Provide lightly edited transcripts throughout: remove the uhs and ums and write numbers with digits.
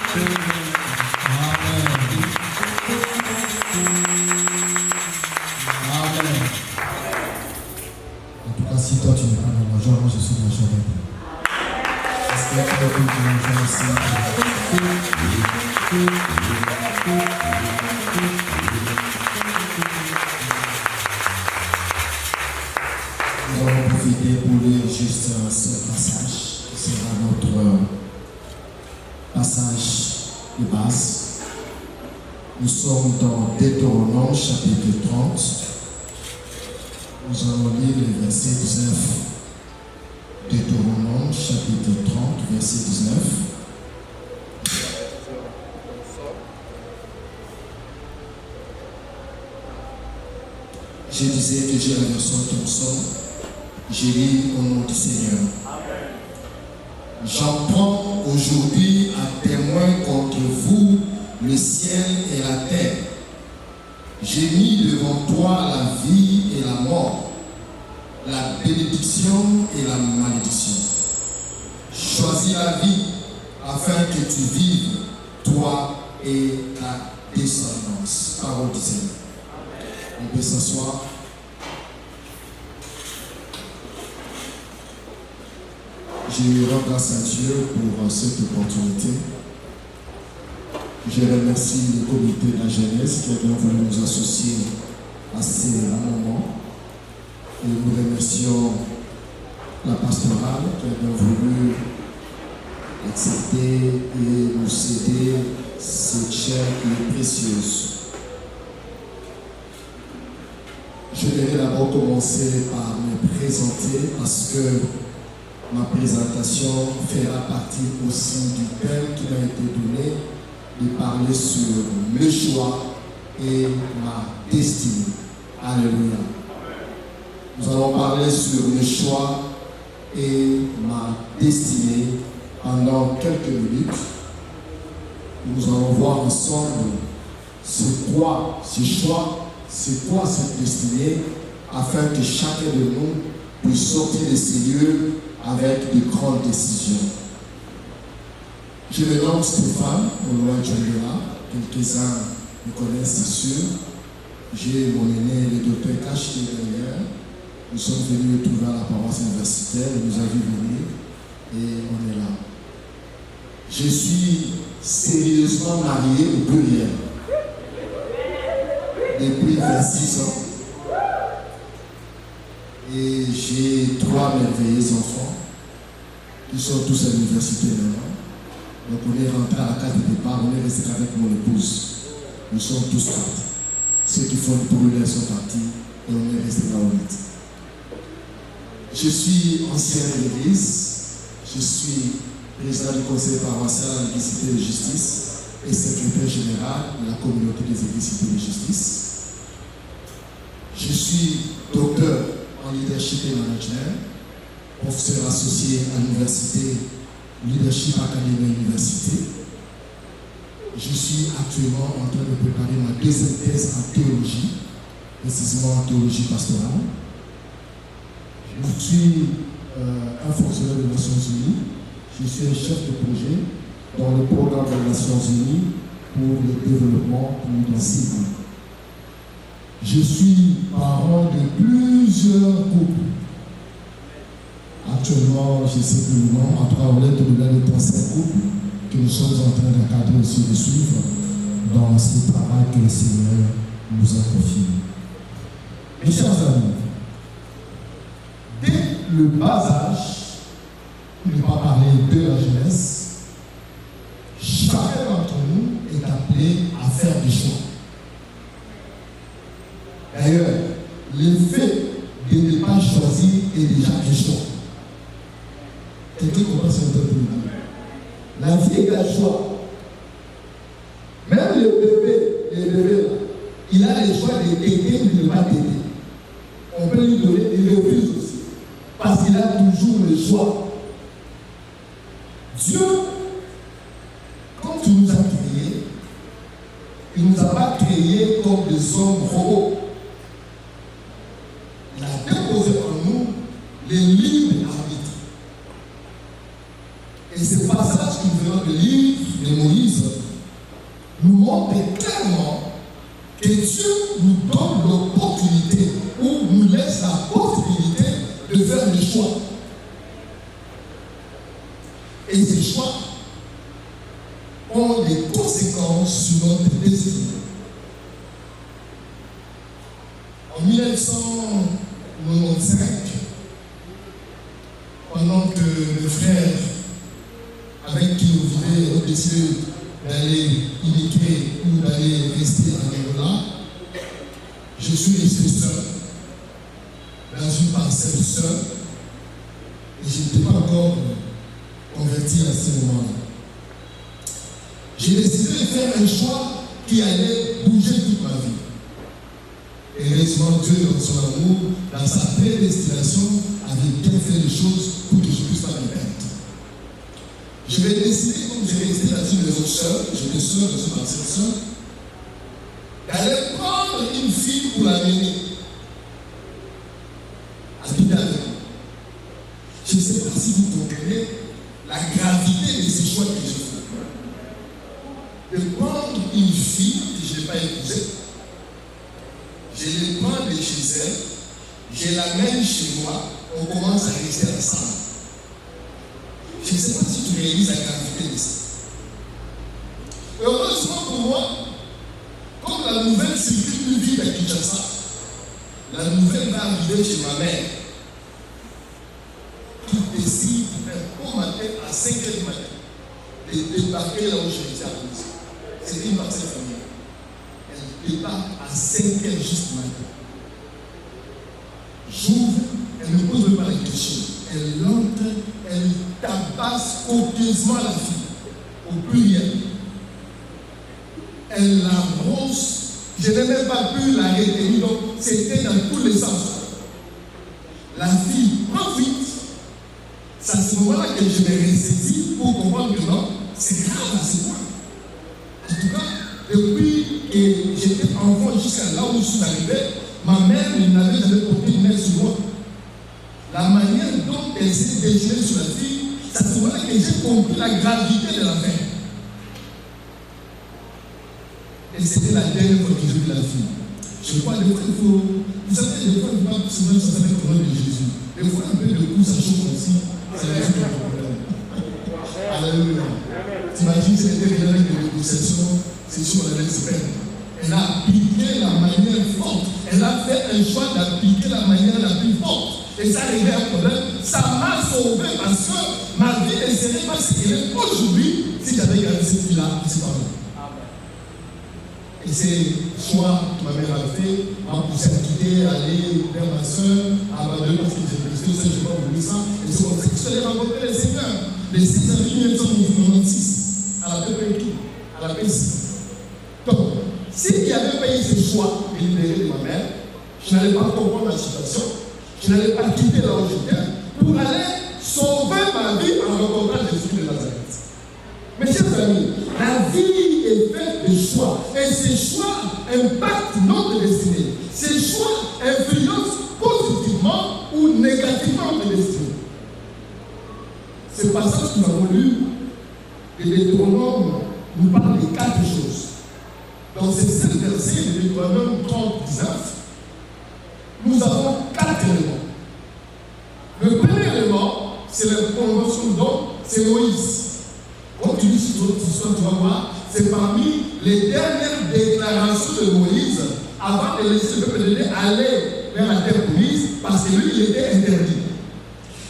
En tout cas, si toi tu n'es pas dans la joie, moi je suis dans la joie. Est-ce qu'il y a quelqu'un qui est dans la joie aussi? Nous allons profiter pour lire juste ce passage, qui sera notre passage de base. Nous sommes dans Deutéronome chapitre 30. Nous allons lire le verset 19. Deutéronome chapitre 30, verset 19. Je disais que j'ai la version Thompson. Je lis au nom du Seigneur. J'en prends aujourd'hui à témoin contre vous le ciel et la terre. J'ai mis devant toi la vie et la mort, la bénédiction et la malédiction. Choisis la vie afin que tu vives, toi et ta descendance. Parole du Seigneur. On peut s'asseoir. Je rends grâce à Dieu pour cette opportunité. Je remercie le comité de la jeunesse qui a bien voulu nous associer à ces moments. Et nous remercions la pastorale qui a bien voulu accepter et nous céder cette chair qui est précieuse. Je vais d'abord commencer par me présenter parce que ma présentation fera partie aussi du thème qui m'a été donné de parler sur le choix et ma destinée. Alléluia. Nous allons parler sur le choix et ma destinée pendant quelques minutes. Nous allons voir ensemble c'est quoi ce choix, c'est quoi cette destinée, afin que chacun de nous puisse sortir de ces lieux avec de grandes décisions. Je me nomme Stéphane, au loin de là. Quelques-uns me connaissent, c'est sûr. J'ai mon aîné, le docteur Cash, qui est derrière. Nous sommes venus le trouver à la paroisse universitaire, il nous a vu venir et on est là. Je suis sérieusement marié au pluriel depuis 26 ans. Et j'ai 3 merveilleux enfants qui sont tous à l'université maintenant. Donc on est rentré à la case de départ, on est resté avec mon épouse. Nous sommes tous 4. Ceux qui font le brûler sont partis et on est resté là où on était. Je suis ancien de l'église, je suis président du conseil paroissial à l'église Cité de Justice et secrétaire général de la communauté des églises Cité de Justice. Je suis docteur en leadership et management, professeur associé à l'université Leadership Academy Université. Je suis actuellement en train de préparer ma deuxième thèse en théologie, précisément en théologie pastorale. Je suis un fonctionnaire des Nations Unies. Je suis un chef de projet dans le programme des Nations Unies pour le développement pour les cibles. Je suis parent de plusieurs couples. Actuellement, je sais que le nom, en tout cas, on est au-delà de 35 couples que nous sommes en train d'encadrer aussi de suivre dans ce travail que le Seigneur nous a confié. Mes chers amis, dès le bas âge, il ne va pas parler de la jeunesse, chacun d'entre nous est appelé à faire des choix. D'ailleurs, le fait de ne pas choisir est déjà un choix. Quelqu'un comprend ce que je veux dire? La vie est un choix. Même le bébé, il a le choix de t'aider ou de ne pas t'aider. On peut lui donner, il refuse aussi. Parce qu'il a toujours le choix. Dieu, quand il nous a créés, il ne nous a pas créés comme des hommes robots. Il a déposé en nous les libres arbitres. Et ce passage que nous venons de lire de Moïse montre clairement que Dieu nous donne l'opportunité ou nous laisse la possibilité de faire des choix. Et ces choix ont des conséquences sur notre destinée. En 1995, pendant que le frère avec qui nous vivions ont décidé d'aller immigrer ou d'aller rester en Angola, je suis resté seul, dans une parcelle seule, et je n'étais pas encore converti à ce moment-là. J'ai décidé de faire un choix qui allait bouger toute ma vie. Et heureusement, Dieu, dans son amour, dans sa prédestination, avait bien fait les choses pour que je ne puisse pas me perdre. Je vais décider, comme j'ai resté dans une maison seule, j'étais seul dans une parcelle seule, d'aller prendre une fille pour l'amener. Habiter avec moi. Je ne sais pas si vous comprenez la gravité de ces choix que je fais. De prendre une fille que je n'ai pas épousée, je les prends de chez elle, je l'amène chez moi, on commence à rester ensemble. Je ne sais pas si tu réalises la gravité de ça. Heureusement pour moi, comme la nouvelle circule plus vite à Kinshasa, la nouvelle va arriver chez ma mère, qui décide au matin à 5h du matin de débarquer là où je étais à la maison. C'est une parcelle familiale. Elle débarque à 5h juste du matin. J'ouvre, elle ne me pose pas la question. Elle entre, elle tabasse copieusement la fille, au pluriel. Elle la brosse. Je n'ai même pas pu la retenir, donc c'était dans tous les sens. La fille prend vite. C'est à ce moment-là que je me ressaisis pour comprendre que non, c'est grave à ce point. En tout cas, depuis que j'étais enfant jusqu'à là où je suis arrivé, ma mère n'avait jamais porté une main sur moi. La manière dont elle s'est déchirée sur la fille, c'est à ce moment-là que j'ai compris la gravité de l'affaire. Et c'était la dernière fois que j'ai vu la fille. Je crois que des fois, il faut. Vous savez, des fois, il ne faut pas souvent ça s'appelle le nom de Jésus. Des fois, un peu de coup, ça chauffe aussi. Ça résout le problème. Alléluia. T'imagines, c'était une règle de négociation, c'est sûr, elle allait se perdre. Elle a appliqué la manière forte. Elle a fait un choix d'appliquer la manière la plus forte. Et ça réglait un problème. Ça m'a sauvé parce que ma vie ne serait pas ce qu'elle est aujourd'hui si j'avais gardé cette fille-là ici par là. Et c'est le choix que ma mère a fait, m'a poussé à quitter, aller vers ma soeur, à abandonner parce que j'ai resté seul, je n'ai pas voulu ça. Et c'est comme ça que je suis rencontré le Seigneur. Le 6 avril 1996, à la PPQ, à la PSI. Donc, s'il n'y avait pas eu ce choix délibéré de ma mère, je n'allais pas comprendre la situation, je n'allais pas quitter là où j'étais pour aller sauver ma vie en rencontrant Jésus de Nazareth. Mes chers amis, la vie est faite de choix et ces choix impactent notre destinée. Ces choix influencent positivement ou négativement notre destinée. Ce passage que nous avons lu de Deutéronome nous parle de 4 choses. Dans ces 7 versets de Deutéronome 30-19, nous avons 4 éléments. Le premier élément, c'est la convention d'homme, c'est Moïse. Quand tu lis sur notre histoire, tu vas voir, c'est parmi les dernières déclarations de Moïse avant de laisser le peuple de Dieu aller vers la terre promise, parce que lui, il était interdit.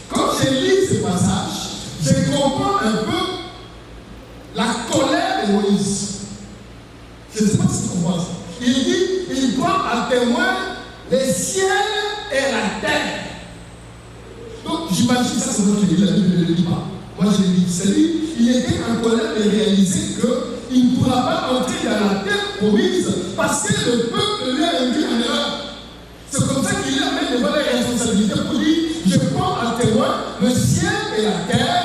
Quand je lis ce passage, je comprends un peu la colère de Moïse. Je ne sais pas si tu comprends ça. Il dit, il prend à témoin les ciels et la terre. Donc j'imagine ça, c'est moi qui lis, la Bible ne le dit pas. Moi je l'ai dit, c'est lui, il était en colère de réaliser qu'il ne pourra pas entrer dans la terre promise parce que le peuple lui a induit en erreur. C'est comme ça qu'il a mis devant les responsabilités pour dire, je prends à témoin le ciel et la terre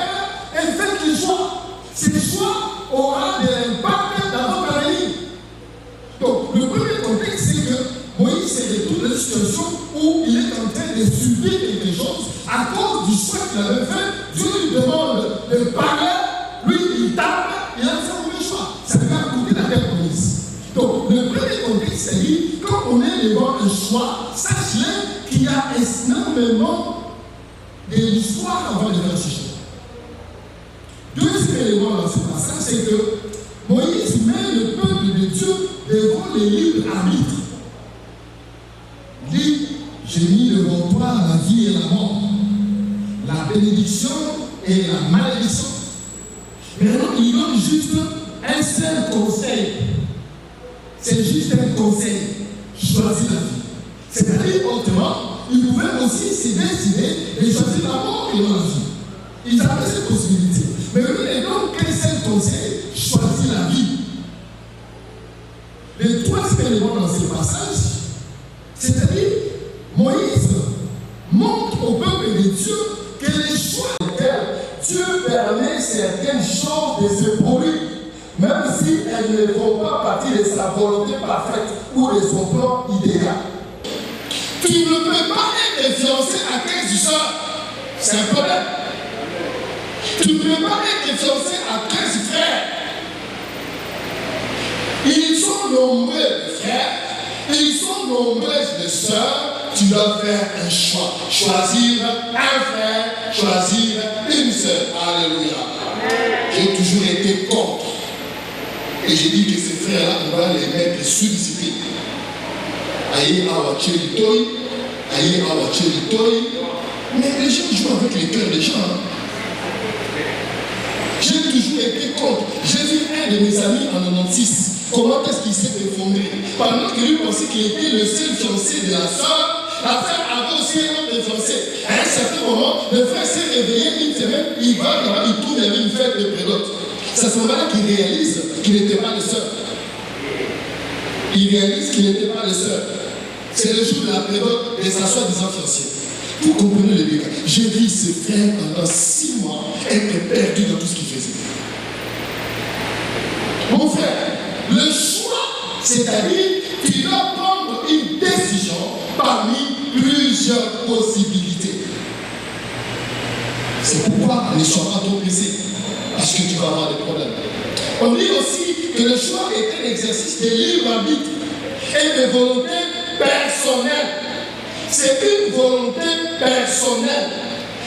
et faites les choix. Ces choix auront de l'impact dans votre vie. Donc le premier contexte, c'est que Moïse se retrouve dans une situation où il est en train de subir quelque chose à cause du choix qu'il avait fait. Dieu lui demande de parler, lui il tape, il a fait un mauvais choix. Ça lui a coûté la terre promise. Donc, le premier contexte, c'est-à-dire, quand on est devant un choix, sachez qu'il y a énormément de l'histoire avant de faire ce choix. Deuxième élément dans ce passage, c'est que Moïse met le peuple de Dieu devant les libres arbitres. Il dit, j'ai mis devant toi la vie et la mort, la bénédiction et la malédiction. Maintenant, il donne juste un seul conseil. C'est juste un conseil. Choisis la vie. C'est-à-dire, autrement, il pouvait aussi se décider de choisir la mort et non la vie. Ils avaient cette possibilité. Mais lui, il donne qu'un seul conseil, choisis la vie. Le troisième élément dans ce passage, c'est-à-dire, Moïse montre au peuple de Dieu que les choix desquels Dieu permet certaines choses de se produire, même si elles ne font pas partie de sa volonté parfaite ou de son plan idéal. Tu ne peux pas être influencé à 15 soeurs. C'est un problème. Tu ne peux pas être influencé à 15 frères. Ils sont nombreux les frères, ils sont nombreuses les sœurs. Tu dois faire un choix. Choisir un frère, choisir une sœur. Alléluia. J'ai toujours été contre. Et j'ai dit que ces frères-là, on va les mettre sous discipline. Aïe, awa, tchéli, toi. Aïe, awa, tchéli, toi. Mais les gens jouent avec les cœurs des gens. J'ai toujours été contre. J'ai vu un de mes amis en 96. Comment est-ce qu'il s'est effondré? Pendant que lui pensait qu'il était le seul fiancé de la sœur, la sœur avait aussi un autre fiancé. À un certain moment, le frère s'est réveillé une semaine, il va là-bas, il trouve, il y avait une fête de prédote. C'est à ce moment-là qu'il réalise qu'il n'était pas le seul. Il réalise qu'il n'était pas le seul. C'est le jour de la prédote de sa soi-disant fiancée. Vous comprenez le dégât. J'ai vu ce frère pendant 6 mois être perdu dans tout ce qu'il faisait. Mon frère, le choix, c'est-à-dire tu dois prendre une décision parmi plusieurs possibilités. C'est pourquoi ne sois pas trop pressé, parce que tu vas avoir des problèmes. On dit aussi que le choix est un exercice de libre arbitre et de volonté personnelle. C'est une volonté personnelle.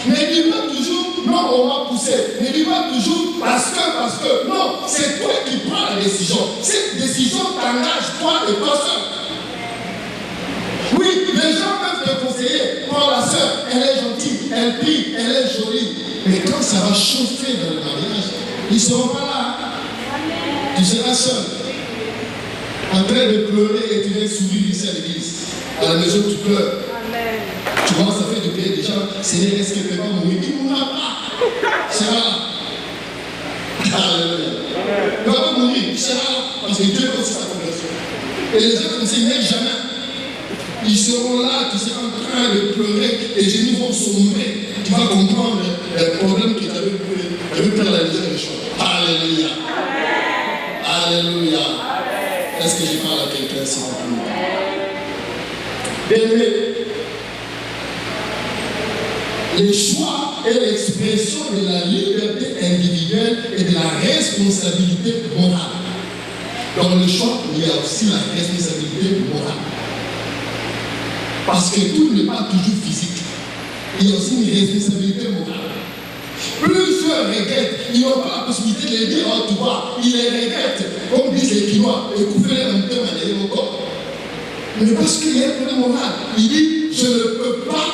Ne dis pas toujours, non, on m'a poussé. Ne dis pas toujours, parce que, non, c'est toi qui prends la décision. Cette décision t'engage, toi et toi seul. Oui, les gens peuvent te conseiller. Prends la soeur, elle est gentille, elle prie, elle est jolie. Mais quand ça va chauffer dans le mariage, ils ne seront pas là. Tu seras seul, en train de pleurer et tu viens sourire ici à l'église. À la maison, tu pleures. Amen. Tu commences à faire de payer des gens. Seigneur, est-ce que tu vas mourir? Il ne mourra pas. C'est là. Alléluia. Il ne va pas mourir. C'est là. Parce que Dieu pense sa conversion. Et les gens comme ça, ils ne meurent jamais. Ils seront là, tu seras en train de pleurer, les genoux vont sombrer. Tu vas comprendre le problème que tu avais pris à la légère des choses. Alléluia. Alléluia. Est-ce que je parle à quelqu'un s'il vous plaît? Bien-aimé, le choix est l'expression de la liberté individuelle et de la responsabilité morale. Dans le choix, il y a aussi la responsabilité morale. Parce que tout n'est pas toujours physique. Il y a aussi une responsabilité morale. Plusieurs regrettent, ils n'ont pas la possibilité de les dire en tout cas. Ils les regrettent, comme disent les Quinois, et couper les mêmes termes à mon corps. Mais parce qu'il y a un problème moral. Il dit, je ne peux pas,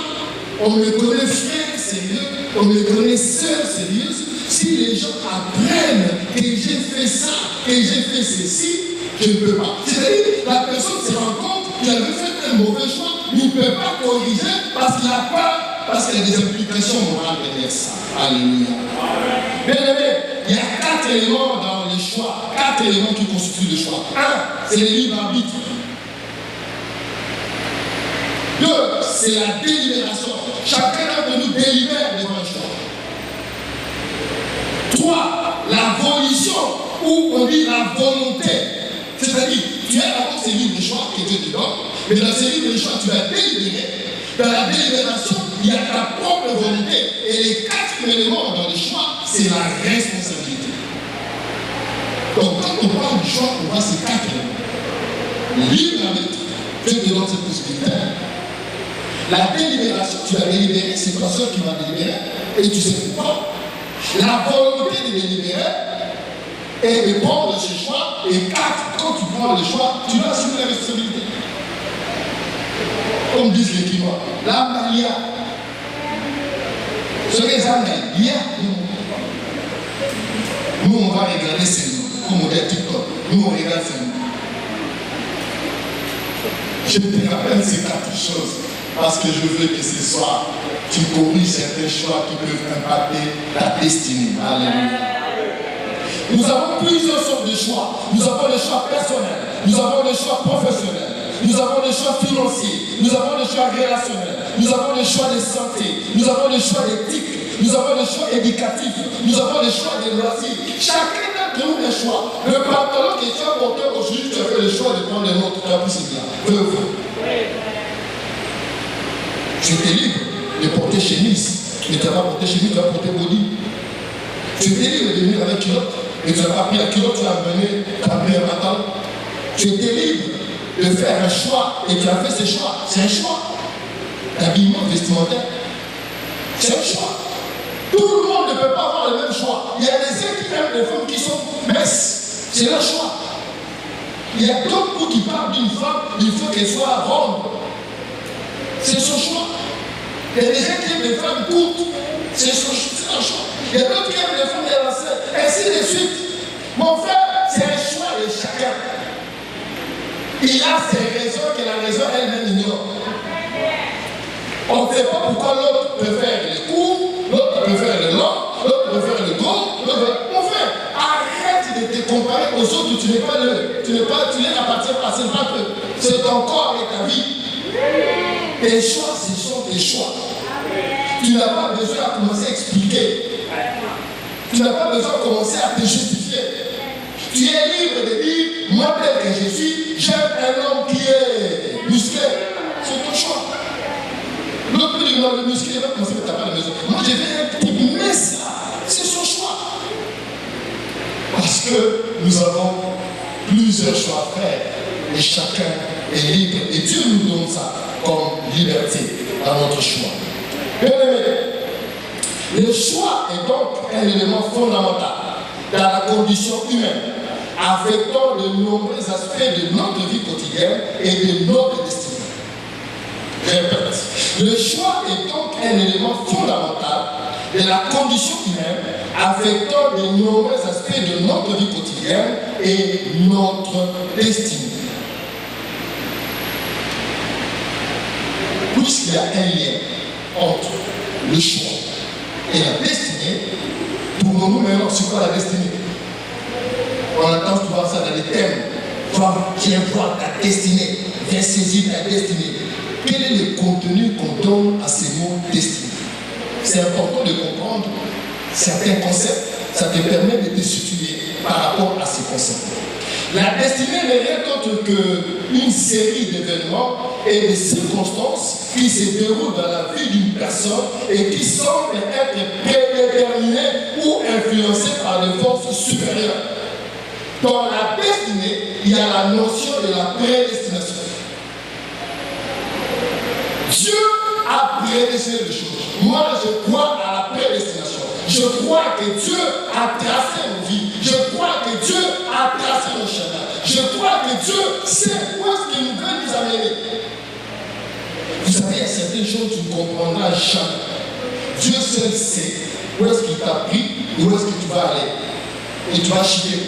on me connaît frère sérieux, on me connaît sœur sérieuse. Si les gens apprennent que j'ai fait ça, que j'ai fait ceci, je ne peux pas. C'est-à-dire, la personne se rend compte qu'il avait fait un mauvais choix, mais il ne peut pas corriger parce qu'il a peur, parce qu'il y a des implications morales derrière ça. Alléluia. Bien aimé, il y a 4 éléments dans les choix, 4 éléments qui constituent le choix. 1, c'est le libre arbitre. 2, c'est la délibération. Chacun d'entre nous délibère devant un choix. 3, la volition, ou on dit la volonté. C'est-à-dire, tu as d'abord ces livres de choix que Dieu te donne, mais dans ces livres de choix, tu vas délibérer. Dans la délibération, il y a ta propre volonté. Et les 4 éléments dans le choix, c'est la responsabilité. Donc, quand on parle du choix, on voit ces 4 éléments. libre arbitre. Dieu te donne cette possibilité. La délibération, tu vas délibérer, c'est toi seul qui vas délibérer, et tu sais pourquoi. La volonté de délibérer et de prendre ce choix, et quand tu prends le choix, tu dois assumer la responsabilité. Comme disent les Quinois, la malia. Ce que les Anglais, nous on va regarder ces noms, comme on dit à TikTok, nous on regarde ces noms. Je te rappelle ces 4 choses parce que je veux que ce soir, tu corriges certains choix qui peuvent impacter ta destinée. Alléluia. Nous avons plusieurs sortes de choix. Nous avons les choix personnels, nous avons les choix professionnels, nous avons les choix financiers, nous avons les choix relationnels, nous avons les choix de santé, nous avons les choix d'éthique, nous avons les choix éducatifs, nous avons les choix de loisirs. Chacun d'entre nous a des choix. Le pantalon que tu as porté aujourd'hui, tu as fait le choix de prendre le nôtre. Tu as pris ce là. Tu étais libre de porter chemise, mais tu n'as pas porté chemise, tu as porté body. Tu étais libre de venir avec culotte, mais tu n'as pas pris la culotte, tu as amené, tu as pris un pantalon. Tu étais libre de faire un choix et tu as fait ce choix. C'est un choix. L'habillement vestimentaire, c'est un choix. Tout le monde ne peut pas avoir le même choix. Il y a des hommes qui aiment les femmes qui sont minces. C'est leur choix. Il y a d'autres qui parlent d'une femme, il faut qu'elle soit ronde. C'est son choix. Il y a des gens qui aiment les femmes courtes. C'est leur choix. Il y a d'autres qui aiment les femmes élancées. Ainsi de suite. Mon frère, c'est un choix de chacun. Il a ses raisons que la raison elle-même ignore. On ne sait pas pourquoi l'autre peut faire les courts, l'autre peut faire le long, l'autre peut faire le gros, mon frère, arrête de te comparer aux autres, tu les appartiens pas, c'est pas eux. C'est ton corps et ta vie. Tes choix, ce sont tes choix. Tu n'as pas besoin de commencer à expliquer. Tu n'as pas besoin de commencer à te justifier. Tu es libre de dire, moi tel que je suis, j'aime un homme qui est musclé. C'est ton choix. L'autre peut dire, non, le muscle, il va commencer, mais tu n'as pas de maison. Moi, j'ai fait un type mince là. C'est son choix. Parce que nous avons plusieurs choix à faire. Et chacun est libre. Et Dieu nous donne ça comme liberté dans notre choix. Bien aimé, le choix est donc un élément fondamental dans la condition humaine, affectant de nombreux aspects de notre vie quotidienne et de notre destinée. Je répète, le choix est donc un élément fondamental de la condition humaine, affectant de nombreux aspects de notre vie quotidienne et notre destinée. Puisqu'il y a un lien entre le choix et la destinée, tournons-nous maintenant sur quoi la destinée. On entend souvent ça dans les thèmes. Viens voir ta destinée, viens saisir ta destinée. Quel est le contenu qu'on donne à ces mots destinée? C'est important de comprendre certains concepts, ça te permet de te situer par rapport à ces concepts. La destinée n'est rien d'autre qu'une série d'événements et de circonstances qui se déroulent dans la vie d'une personne et qui semblent être prédéterminées ou influencées par des forces supérieures. Dans la destinée, il y a la notion de la prédestination. Dieu a prédestiné les choses. Moi, je crois à la prédestination. Je crois que Dieu a tracé nos vies. Je crois que Dieu a tracé nos chemins. Je crois que Dieu sait où est-ce qu'il nous veut nous amener. Vous savez, il y a certaines choses que tu ne comprendras jamais. Dieu seul sait où est-ce qu'il t'a pris, où est-ce que tu vas aller. Et tu vas chier.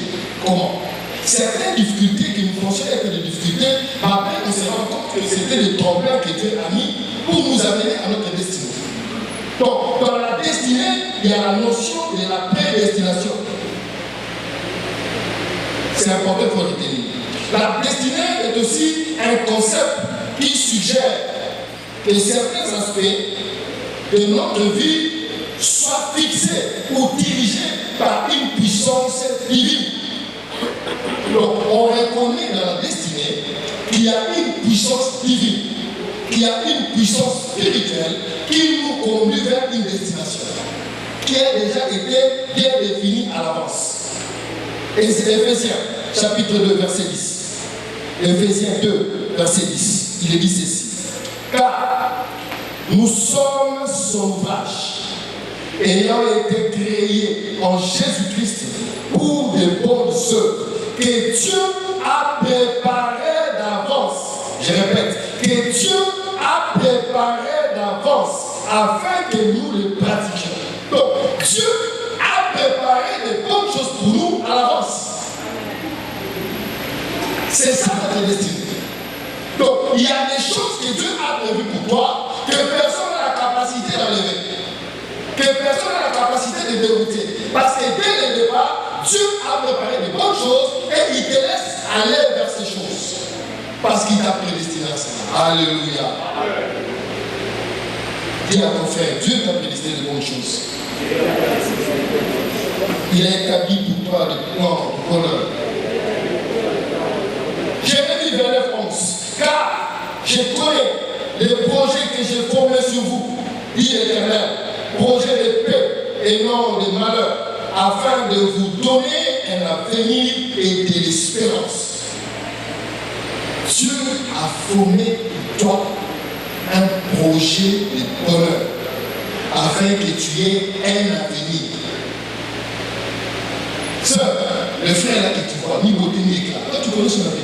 Comment? Certaines difficultés qui nous fonctionnaient que des difficultés, après on se rend compte que c'était le tremplin que Dieu a mis pour nous amener à notre destinée. Donc, dans la destinée, il y a la notion de la prédestination. C'est important pour retenir. La destinée est aussi un concept qui suggère que certains aspects de notre vie soient fixés ou dirigés par une puissance divine. Donc, on reconnaît dans la destinée qu'il y a une puissance divine, qu'il y a une puissance spirituelle qui nous conduit vers une destination qui a déjà été bien définie à l'avance. Et c'est Éphésiens, chapitre 2, verset 10. Éphésiens 2, verset 10. Il est dit ceci. Car nous sommes son ouvrage, ayant été créés en Jésus-Christ pour de bonnes œuvres que Dieu a préparées d'avance. Je répète, que Dieu a préparées d'avance afin que nous les pratiquions. Donc, Dieu a préparé de bonnes choses pour nous à l'avance. C'est ça notre destinée. Donc, il y a des choses que Dieu a prévues pour toi que personne n'a la capacité d'enlever, que personne n'a la capacité de dérouter. Parce que dès le départ, Dieu a préparé de bonnes choses et il te laisse aller vers ces choses. Parce qu'il t'a prédestiné à ça. Alléluia. Dis à ton frère, Dieu t'a prédestiné de bonnes choses. Il a établi pour toi des plans de bonheur. Jérémie 29, 11. Car je connais les projets que j'ai formés sur vous, dit l'Éternel, projets de paix et non de malheur, afin de vous donner un avenir et de l'espérance. Dieu a formé pour toi un projet de bonheur, afin que tu aies un avenir. Sœur, le frère là que tu vois, ni beauté ni éclat, toi tu connais son avenir.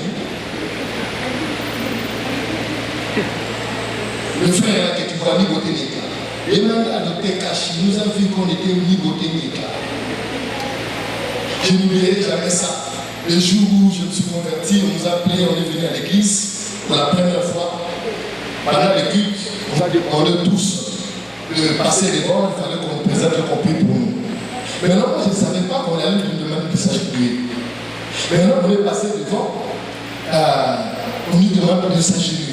Le frère là que tu vois, ni beauté ni éclat. Demande à Dr Kachi, nous avons vu qu'on était ni beauté ni éclat. Je n'oublierai jamais ça. Le jour où je me suis converti, on nous a appelé, on est venu à l'église pour la première fois. Pendant le culte, on a demandé tous de passer devant, il fallait qu'on présente le compris pour nous. Maintenant, moi, je ne savais pas qu'on allait nous demander de s'agenouiller. Maintenant, on est passé devant, on nous demande de s'agenouiller.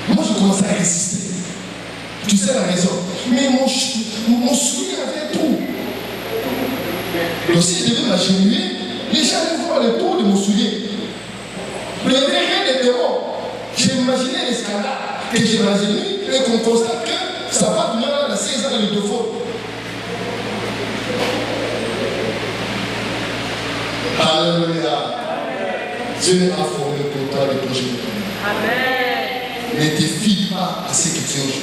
Moi, je commençais à résister. Tu sais la raison. Mais mon soulier avait tout. Donc, si je devais m'agenouiller, les gens allaient voir le tour de mon soulier. Mais il n'y avait rien de démon. J'imaginais les scandales que j'ai m'agenouille et qu'on constate que ça va du mal à 16 ans dans le deux fois. Alléluia. Dieu a formé pour toi des projets de ton. Amen. Ne te fie pas à ce que tu es aujourd'hui.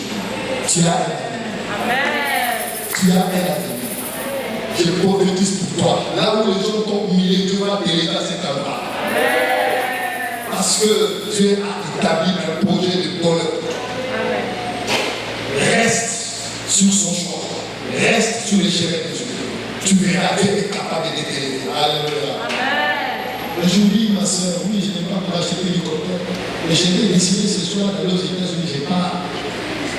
Tu as un avenir. Amen. Tu as un avenir. Je prophétise pour toi. Là où les gens t'ont humilié, tu vas déléguer à cet endroit. Amen. Parce que Dieu a établi un projet de bonheur. Amen. Reste sur son choix. Reste sur les chemins de Dieu. Tu verras, Dieu est capable de t'élever. Alléluia. Amen. Je vous dis, ma soeur, oui, je n'ai pas pour acheter l'hélicoptère. Mais je vais décider ce soir d'aller aux États-Unis. Je pars.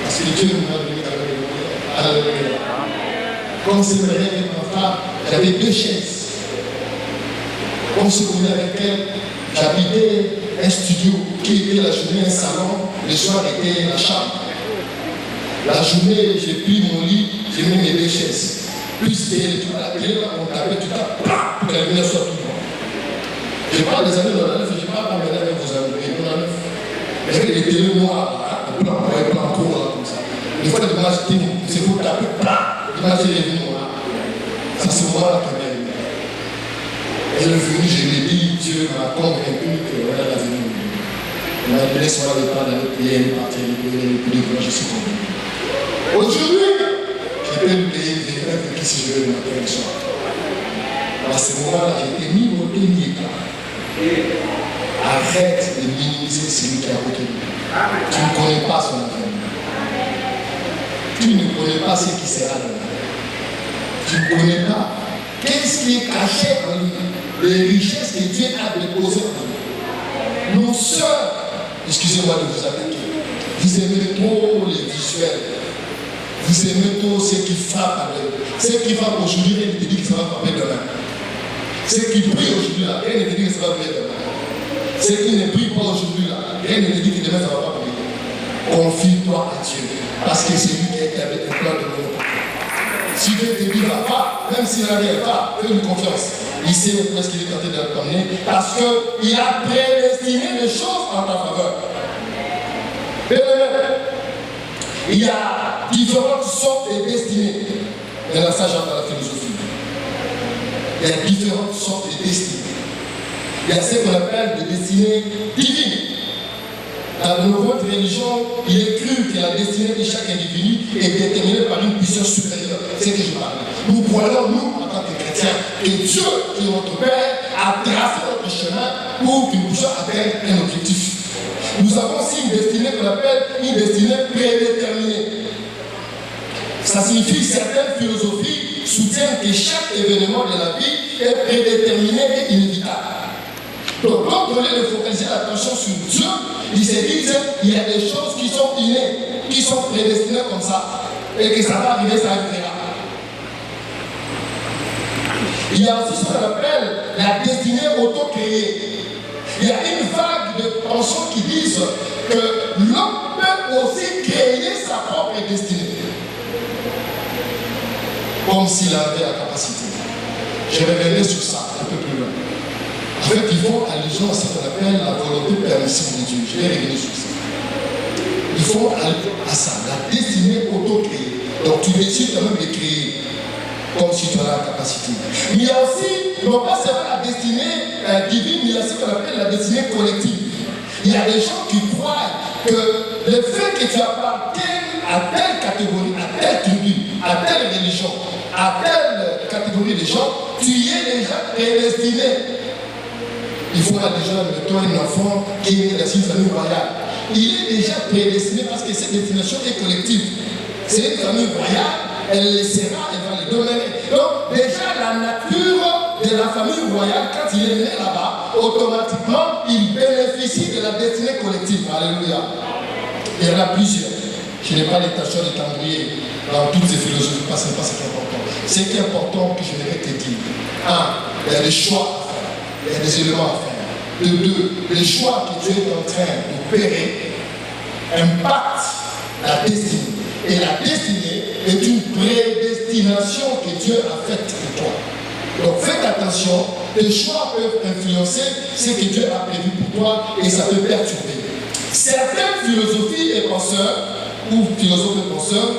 Parce que Dieu m'a donné la vie. Alléluia. Quand c'est marié avec ma femme, j'avais 2 chaises. On se connaît avec elle. J'habitais un studio qui était la journée un salon. Le soir était la chambre. La journée, j'ai pris mon lit, j'ai mis mes 2 chaises. Plus télé, tout là, on tapait tout là, pour que la lumière soit tout droit. Je parle des années 99, je ne parle pas maintenant avec vos amis, 99. Mais c'est les télés noires, blanc, blanc, court, comme ça. Des fois, l'image était, c'est pour taper, l'image est venue noire. Ça, c'est moi qui m'a eu. Elle est venue, je lui ai dit, Dieu m'a convaincu que voilà l'avenir. Il m'a dit, laisse-moi le pas dans le pays, elle est partie, elle est plus de je suis convaincu. Aujourd'hui, je peux lui payer des rêves qui si je veux le matin et le soir. À ce moment-là, j'étais ni beauté ni éclat. Arrête de minimiser celui qui est à côté de toi. Tu ne connais pas son avenir. Tu ne connais pas ce qui sera demain. Tu ne connais pas qu'est-ce qui est caché en lui. Les richesses que Dieu a déposées en lui. Nos sœurs, excusez-moi de vous attaquer, vous aimez trop les visuels. Vous aimez trop ce qui frappe à l'œil. Ce qui frappe aujourd'hui, rien ne te dit que ça va frapper demain. Ce qui brille aujourd'hui là, rien ne te dit que ça va briller demain. Ce qui ne brille pas aujourd'hui là, rien ne te dit que demain ça ne va pas briller. Confie-toi à Dieu. Parce que c'est lui qui a établi un plan de bonheur. Si Dieu te dit va pas, même s'il n'arrive pas, fais-lui confiance. Il sait où est-ce qu'il est tenté de t'emmener. Parce qu'il a prédestiné les choses en ta faveur. Il y a différentes sortes de destinées. Et là, ça, j'entends la philosophie. Il y a différentes sortes de destinées. Il y a ce qu'on appelle des destinées divines. Dans notre religion, il est cru que la destinée de chaque individu est déterminée par une puissance supérieure. C'est ce que je parle. Nous croyons, nous, en tant que chrétiens, que Dieu, qui est notre Père, a tracé notre chemin pour que nous puissions atteindre un objectif. Nous avons aussi une destinée qu'on appelle une destinée prédéterminée. Ça signifie que certaines philosophies soutiennent que chaque événement de la vie est prédéterminé et inévitable. Donc, quand on est de focaliser l'attention sur Dieu, ils se disent qu'il y a des choses qui sont innées, qui sont prédestinées comme ça, et que ça va arriver, ça arrivera. Il y a aussi ce qu'on appelle la destinée auto-créée. Il y a une vague de penseurs qui disent que l'homme peut aussi créer sa propre destinée. Comme s'il avait la capacité. Je reviendrai sur ça un peu plus loin. En fait, il faut allusion à ce qu'on appelle la volonté permissive de Dieu. Je vais revenir sur ça. Il faut allusion à ça, la destinée auto-créée. Donc tu décides quand même de créer comme si tu as la capacité. Mais il y a aussi, non pas seulement la destinée divine, mais il y a ce qu'on appelle la destinée collective. Il y a des gens qui croient que le fait que tu appartiennes à telle catégorie, à telle tribu, à telle religion, à telle catégorie de gens, tu y es déjà prédestiné. Il faut déjà, mettons un enfant qui est né dans une famille royale. Il est déjà prédestiné parce que cette destination est collective. C'est une famille royale, elle le sera, elle va le demeurer. Donc, déjà, la nature de la famille royale, quand il est né là-bas, automatiquement, il bénéficie de la destinée collective. Alléluia. Il y en a plusieurs. Je n'ai pas l'intention de t'embrouiller dans toutes ces philosophies, parce que ce n'est pas ce qui est important. Ce qui est important que je voudrais te dire, il y a des choix. Il y a des éléments à faire. De deux, les choix que Dieu est en train d'opérer impactent la destinée. Et la destinée est une prédestination que Dieu a faite pour toi. Donc faites attention, les choix peuvent influencer ce que Dieu a prévu pour toi et ça peut perturber. Certaines philosophies et penseurs, ou philosophes et penseurs,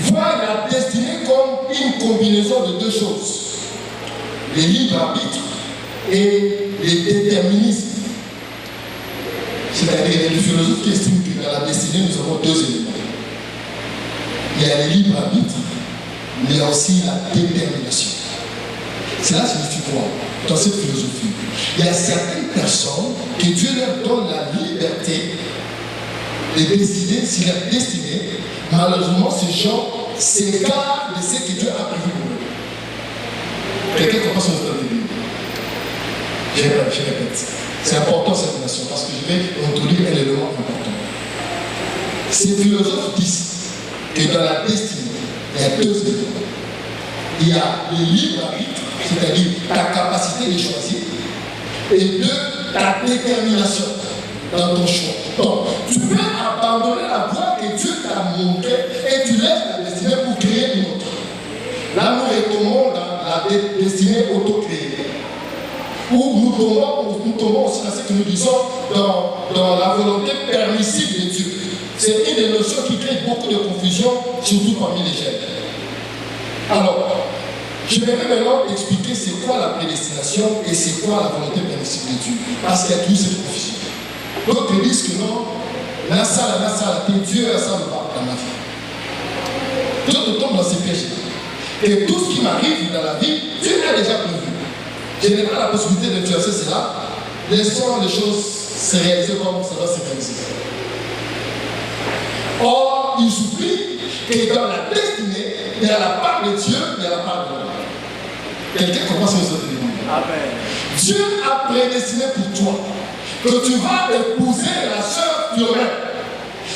voient la destinée comme une combinaison de deux choses. Le libre arbitre et les déterminismes. C'est-à-dire les philosophes qui estiment que dans la destinée, nous avons deux éléments. Il y a le libre arbitre, mais il y a aussi la détermination. Cela signifie quoi dans cette philosophie? Il y a certaines personnes que Dieu leur donne la liberté de décider si leur destinée, malheureusement, ces gens s'écartent de ce que Dieu a prévu pour eux. Quelqu'un comprend son histoire de Bible? Je répète. C'est important cette nation parce que je vais introduire un élément important. Ces philosophes disent que dans la destinée, il y a deux éléments. Il y a le libre arbitre, c'est-à-dire ta capacité de choisir, et deux, ta détermination dans ton choix. Donc, tu peux abandonner la voie que Dieu t'a montrée et tu laisses la destinée pour créer une autre. Là, nous retombons dans la destinée auto-créée. Où nous tombons aussi dans ce que nous disons dans la volonté permissive de Dieu. C'est une des notions qui crée beaucoup de confusion, surtout parmi les jeunes. Alors, je vais maintenant expliquer c'est quoi la prédestination et c'est quoi la volonté permissive de Dieu. Parce qu'il y a toujours cette confusion. D'autres disent que non, la salle, que Dieu a ça dans ma vie. D'autres tombent dans ces pièges-là. Et tout ce qui m'arrive dans la vie, Dieu l'a déjà prévu. Je n'ai pas la possibilité d'influencer cela. Laissons les choses se réaliser comme ça doit se réaliser. Or, il suffit que dans la destinée, il y a la part de Dieu, il y a la part de l'homme. Quelqu'un comprend ce que je veux dire? Amen. Dieu a prédestiné pour toi que tu vas épouser la sœur Philomène.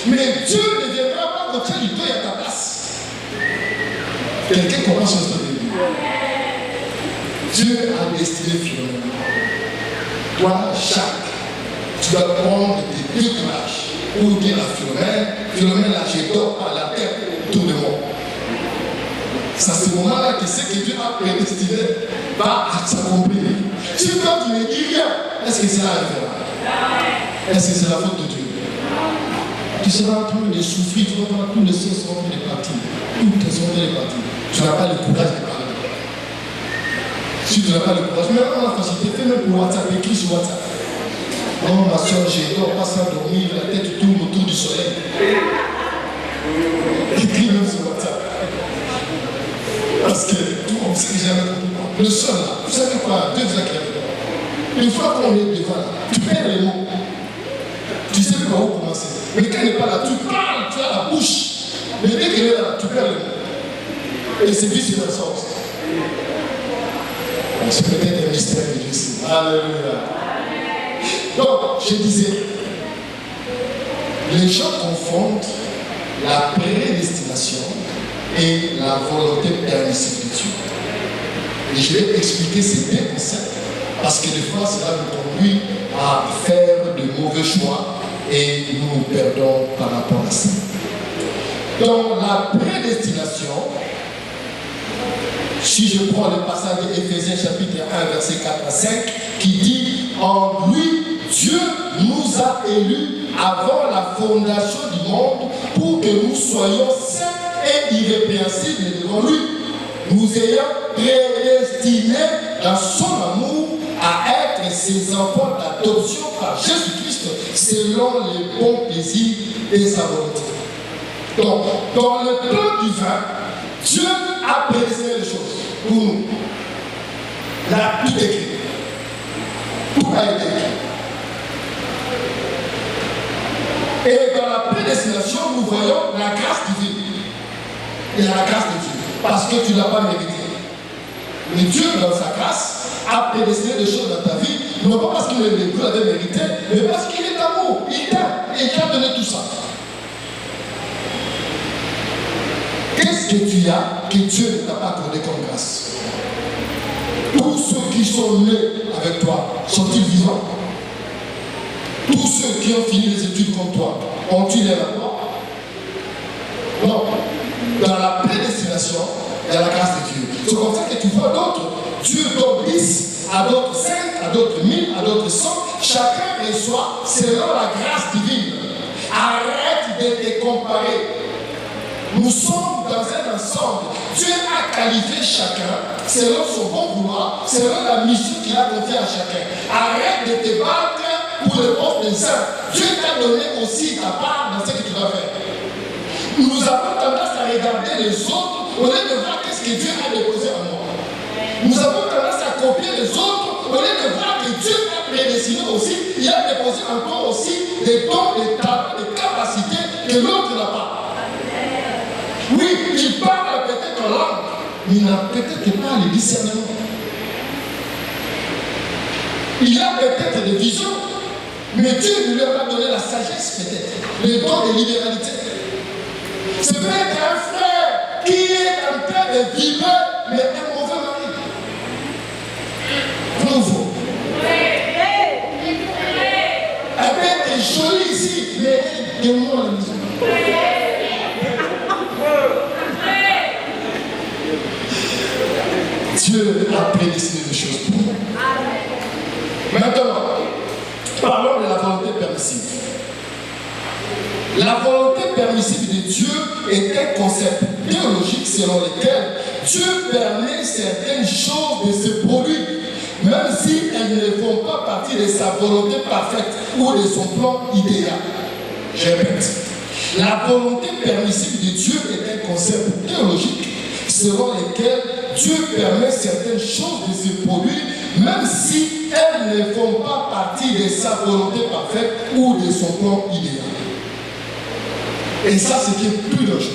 Mais Dieu ne viendra pas côté du deuil à ta place. Quelqu'un comprend ce que je veux dire? Dieu a destiné Philomène. Toi, Jacques, tu dois prendre tes deux courages pour dire à Philomène, là, je dors par la terre autour de moi. C'est à ce moment-là que ce que Dieu a prédestiné va s'accomplir. Si toi, tu ne dis rien, est-ce que cela arrivera? Est-ce que c'est la faute de Dieu? Tu seras en train de souffrir, tu vas voir tous les sens seront en train de partir. Toutes tes ondes de partir. Tu n'as pas le courage de parler. Si tu n'as pas le courage, même dans la facilité, fais même pour WhatsApp, écris sur WhatsApp. Non, ma soeur, je dors pas sans dormir, la tête tourne autour du soleil. Écris même sur WhatsApp. Parce que tout on sait jamais compris. Le seul là, vous savez quoi, Dieu vous a créé. Une fois qu'on est devant là, tu perds les mots. Tu sais pas où commencer. Mais quand il n'est pas là, tu parles, tu as la bouche. Mais dès qu'il est là, tu perds les mots. Et c'est vice-versa aussi. C'est peut-être un mystère de Dieu. Alléluia. Donc, je disais, les gens confondent la prédestination et la volonté permissive de Dieu. Et je vais expliquer ces deux concepts parce que des fois, cela nous conduit à faire de mauvais choix et nous nous perdons par rapport à ça. Dans la prédestination, si je prends le passage d'Éphésiens chapitre 1, verset 4 à 5, qui dit « En lui, Dieu nous a élus avant la fondation du monde pour que nous soyons saints et irrépréhensibles devant lui, nous ayant prédestinés dans son amour à être ses enfants d'adoption par Jésus-Christ selon les bons plaisirs de sa volonté. » Donc, dans le plan divin, Dieu a prédestiné les choses pour nous. Là, tout est écrit. Tout a été écrit. Et dans la prédestination, nous voyons la grâce divine. Et la grâce de Dieu. Parce que tu ne l'as pas mérité. Mais Dieu, dans sa grâce, a prédestiné des choses dans ta vie, non pas parce qu'il l'avait mérité, mais parce qu'il est amour. Il t'aime. Et il t'a donné tout ça. Qu'est-ce que tu as que Dieu ne t'a pas accordé comme grâce? Tous ceux qui sont nés avec toi, sont-ils vivants? Tous ceux qui ont fini les études comme toi, ont-ils les rapports? Non. Dans la prédestination, il y a la grâce de Dieu. C'est comme ça que tu vois d'autres. Dieu donne 10, à d'autres 5, à d'autres 1000, à d'autres 100. Chacun reçoit selon la grâce divine. Arrête de te comparer. Nous sommes dans un ensemble. Dieu a qualifié chacun selon son bon vouloir, selon la mission qu'il a confiée à chacun. Arrête de te battre pour le poste des uns. Dieu t'a donné aussi ta part dans ce que tu vas faire. Nous avons tendance à regarder les autres au lieu de voir qu'est-ce que Dieu a déposé en moi. Nous avons tendance à copier les autres au lieu de voir que Dieu a prédestiné aussi. Il a déposé en toi aussi des dons, des talents, des capacités que l'autre n'a pas. Oui, il parle peut-être en langue, mais il n'a peut-être pas le discernement. Il a peut-être des visions, mais Dieu lui a pas donné la sagesse peut-être, le don de libéralité. C'est peut-être un frère qui est en train de vivre, mais un mauvais mari. Nouveau. Elle peut être jolie ici, mais elle est démon à la maison. Dieu a prédestiné des choses pour nous. Maintenant, parlons de la volonté permissive. La volonté permissive de Dieu est un concept théologique selon lequel Dieu permet certaines choses de se produire, même si elles ne font pas partie de sa volonté parfaite ou de son plan idéal. Je répète, la volonté permissive de Dieu est un concept théologique selon lequel Dieu permet certaines choses de se produire, même si elles ne font pas partie de sa volonté parfaite ou de son plan idéal. Et ça, c'est qui est plus logique.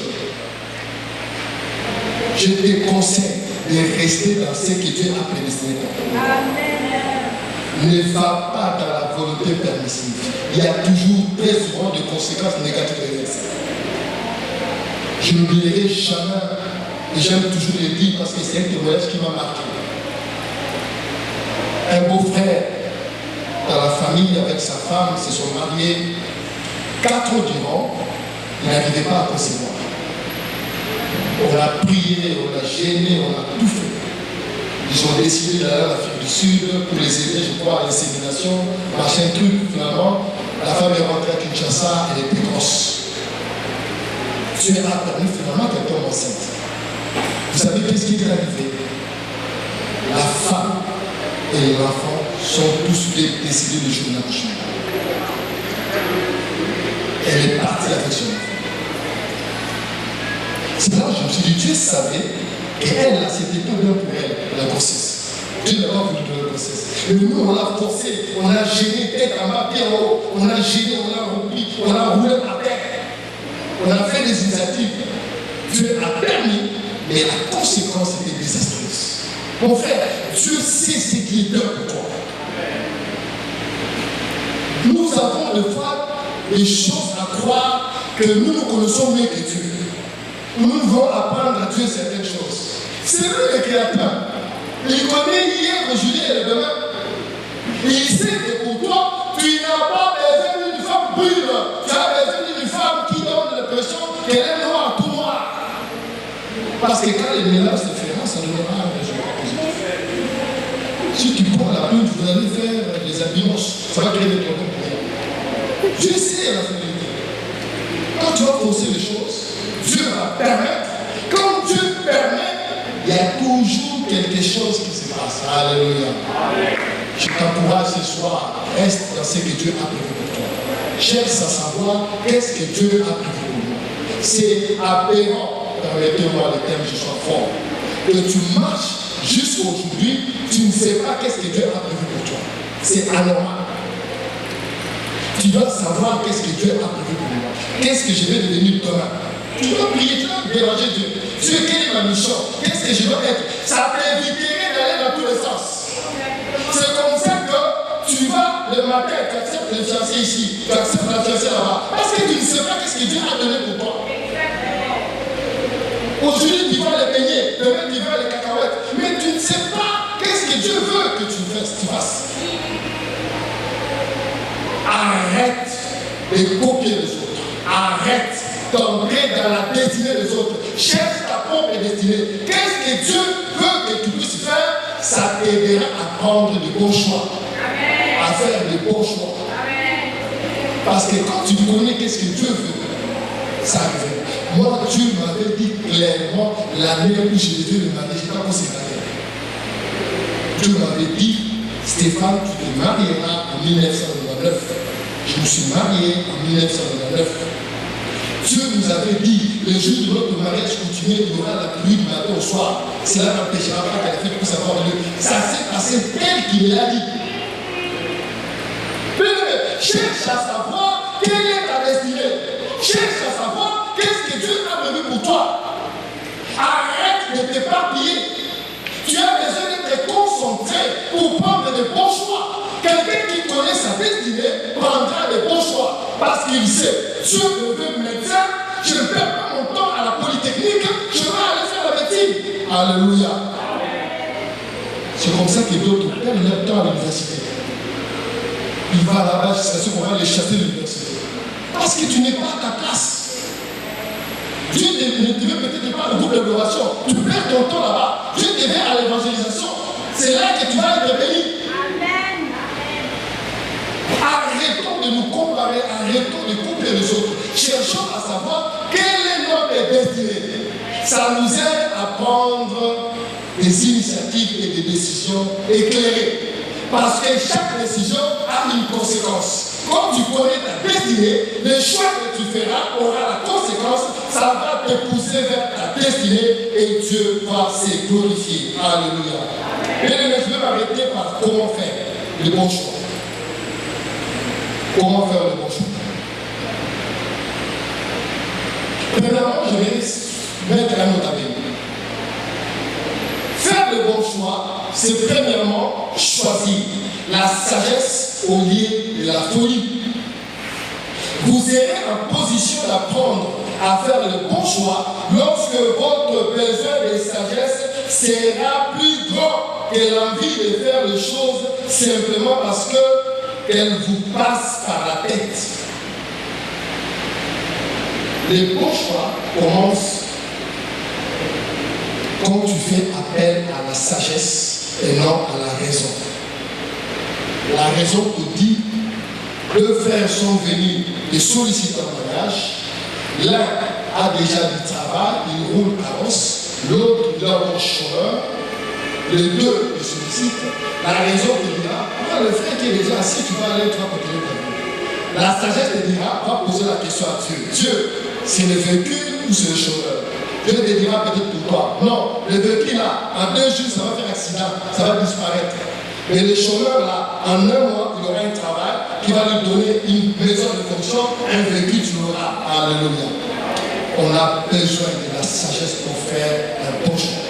Je te conseille de rester dans ce que Dieu a prédestiné. Ne va pas dans la volonté permissive. Il y a toujours très souvent des conséquences négatives derrière ça. Je n'oublierai jamais. Et j'aime toujours le dire parce que c'est un témoignage qui m'a marqué. Un beau-frère dans la famille avec sa femme se sont mariés 4 ans durant, il n'arrivait pas à concevoir. On a prié, on a gêné, on a tout fait. Ils ont décidé d'aller en Afrique du Sud pour les aider, je crois, à l'insémination, machin truc. Finalement, la femme est rentrée à Kinshasa, elle était grosse. Dieu a permis finalement qu'elle tombe enceinte. Vous savez qu'est-ce qui est arrivé? la femme et l'enfant sont tous décédés le jour de l'accouchement. Elle est partie avec son enfant. C'est là que je me suis dit, Dieu savait qu'elle, là, c'était pas bien pour elle, la grossesse. Dieu n'a pas voulu de la grossesse. Mais nous, on l'a forcé, on a gêné tête en bas, pied en haut, on a gêné, on a rempli, on a roulé à terre. On a fait des initiatives. Dieu a permis, mais la conséquence était désastreuse. Mon frère, Dieu sait ce qui est bien pour toi. Nous avons des fois des choses à croire que nous connaissons mieux que Dieu. Nous devons apprendre à Dieu certaines choses. C'est lui le créateur. Il connaît hier, aujourd'hui et demain. Il sait que pour toi, tu n'as pas besoin d'une femme pure. Tu as besoin d'une femme qui donne l'impression qu'elle est noire, tout noir. Parce que quand les mélanges se feront, ça donnera un résultat positif. Si tu prends la pure, vous allez faire des habillements, ça va créer des problèmes pour rien. Dieu sait la vérité. Quand tu vas forcer les choses, Dieu va permettre. Quand Dieu permet, il y a toujours quelque chose qui se passe. Alléluia. Je t'encourage ce soir. Reste dans ce que Dieu a prévu pour toi. Cherche à savoir qu'est-ce que Dieu a prévu pour nous. C'est aberrant, permettez-moi le terme, je sois fort, que tu marches jusqu'aujourd'hui, tu ne sais pas qu'est-ce que Dieu a prévu pour toi. C'est anormal. Tu dois savoir qu'est-ce que Dieu a prévu pour moi. Qu'est-ce que je vais devenir demain. Tu dois prier, tu dois déranger Dieu. Dieu, quelle est ma mission? Qu'est-ce que je dois être? Ça t'éviterait d'aller dans tous les sens. C'est comme ça que tu vas le matin, tu acceptes le fiancé ici, tu acceptes la fiancée là-bas. Parce que tu ne sais pas qu'est-ce que Dieu a donné pour toi. Aujourd'hui, tu vas les peigner, demain, tu vas les cacahuètes. Mais tu ne sais pas qu'est-ce que Dieu veut que tu fasses. Arrête de copier les autres. Arrête d'entrer dans la destinée des autres. Cherche ta propre destinée. Qu'est-ce que Dieu veut que tu puisses faire? Ça t'aidera à prendre de bons choix. Amen. À faire de bons choix. Amen. Parce que quand tu connais qu'est-ce que Dieu veut, ça arrive. Moi, Dieu m'avait dit clairement l'année où je devais me marier. Je n'ai pas pensé marier. Dieu m'avait dit, Stéphane, tu te marieras en 1999. Je me suis marié en 1999. Dieu nous avait dit, le jour de notre mariage continué, il y aura la pluie du matin au soir. Cela n'empêchera pas que la fête puisse avoir lieu. Ça s'est passé tel qu'il l'a dit. Cherche à savoir quelle est ta destinée. Cherche à savoir qu'est-ce que Dieu a prévu pour toi. Arrête de t'éparpiller. Tu as besoin d'être concentré pour prendre de bons choix. Quelqu'un qui connaît sa destinée prendra de bons choix. Parce qu'il sait, Dieu me veut médecin, je ne perds pas mon temps à la polytechnique, je vais aller faire la médecine. Alléluia. C'est comme ça que d'autres perdent leur temps à l'université. Il va là-bas jusqu'à ce qu'on va les chasser de l'université. Parce que tu n'es pas à ta place. Dieu ne te veut peut-être pas le groupe d'adoration. Tu perds ton temps là-bas. Dieu te veut à l'évangélisation. C'est là que tu vas être béni. Amen. Arrêtons de nous comparer, arrêtons de couper les autres. Cherchons à savoir quelle est notre destinée. Ça nous aide à prendre des initiatives et des décisions éclairées. Parce que chaque décision a une conséquence. Quand tu connais ta destinée, le choix que tu feras aura la conséquence. Ça va te pousser vers ta destinée et Dieu va se glorifier. Alléluia. Et je vais m'arrêter par comment faire le bon choix. Comment faire le bon choix. Premièrement, je vais mettre un autre avis. Faire le bon choix, c'est premièrement choisir la sagesse au lieu de la folie. Vous serez en position d'apprendre à faire le bon choix lorsque votre besoin de sagesse sera plus grand que l'envie de faire les choses simplement parce qu'elles vous passent par la tête. Le bon choix commence quand tu fais appel à la sagesse et non à la raison. La raison te dit, deux frères sont venus et sollicitent un mariage. L'un a déjà du travail, il roule carrosse, l'autre il est un chômeur. les deux le sollicitent, la raison te dira, le frère qui est déjà assis, tu vas aller, tu vas continuer ta vie. La sagesse te dira, va poser la question à Dieu. Dieu, c'est le véhicule ou c'est le chauffeur? Dieu te dira peut-être pour toi. Non, le véhicule là, en 2 jours, ça va faire accident, ça va disparaître. Mais le chômeur là, en 1 mois, il aura un travail qui va lui donner une maison de fonction, un véhicule, tu l'auras. Alléluia. On a besoin de la sagesse pour faire un bon choix.